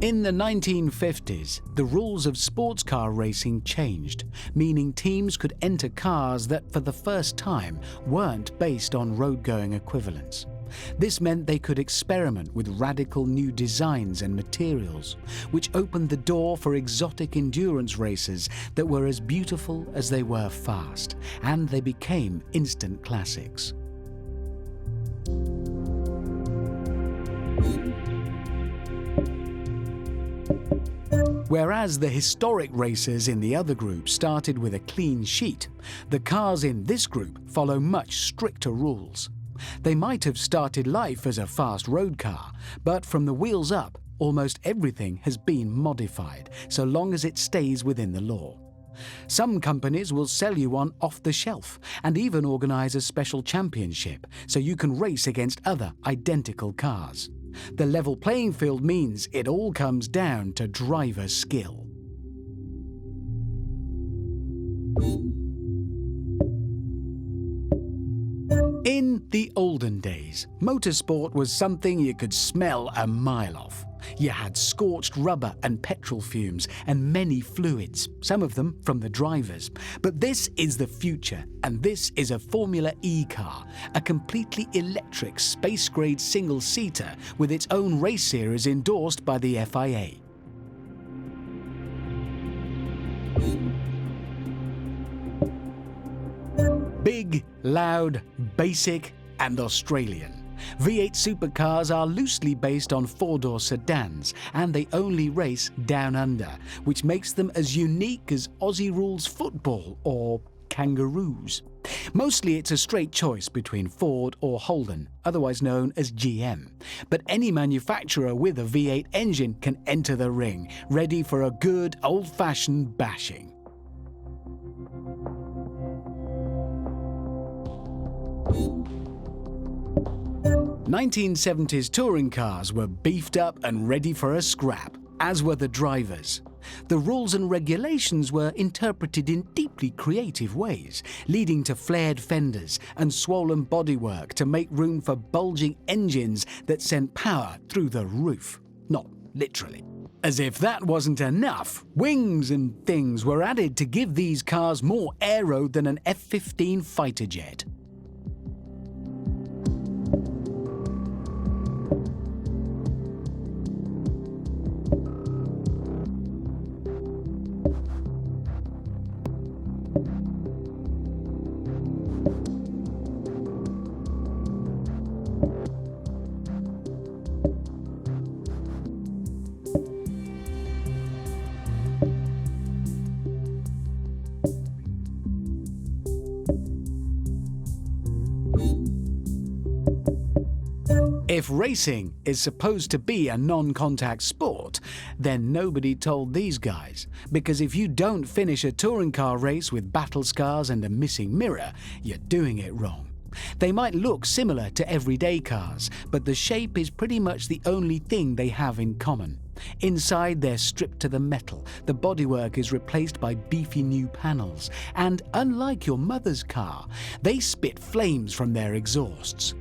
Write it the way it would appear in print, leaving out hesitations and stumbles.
In the 1950s, the rules of sports car racing changed, meaning teams could enter cars that for the first time weren't based on road-going equivalents. This meant they could experiment with radical new designs and materials, which opened the door for exotic endurance races that were as beautiful as they were fast, and they became instant classics. Whereas the historic races in the other group started with a clean sheet, the cars in this group follow much stricter rules. They might have started life as a fast road car, but from the wheels up, almost everything has been modified, so long as it stays within the law. Some companies will sell you one off the shelf and even organize a special championship so you can race against other identical cars. The level playing field means it all comes down to driver skill. In the olden days, motorsport was something you could smell a mile off. You had scorched rubber and petrol fumes and many fluids, some of them from the drivers. But this is the future, and this is a Formula E car, a completely electric space-grade single-seater with its own race series endorsed by the FIA. Big, loud, basic, and Australian. V8 supercars are loosely based on four-door sedans, and they only race down under, which makes them as unique as Aussie rules football or kangaroos. Mostly it's a straight choice between Ford or Holden, otherwise known as GM. But any manufacturer with a V8 engine can enter the ring, ready for a good old-fashioned bashing. 1970s touring cars were beefed up and ready for a scrap, as were the drivers. The rules and regulations were interpreted in deeply creative ways, leading to flared fenders and swollen bodywork to make room for bulging engines that sent power through the roof. Not literally. As if that wasn't enough, wings and things were added to give these cars more aero than an F-15 fighter jet. If racing is supposed to be a non-contact sport, then nobody told these guys, because if you don't finish a touring car race with battle scars and a missing mirror, you're doing it wrong. They might look similar to everyday cars, but the shape is pretty much the only thing they have in common. Inside, they're stripped to the metal, the bodywork is replaced by beefy new panels, and unlike your mother's car, they spit flames from their exhausts.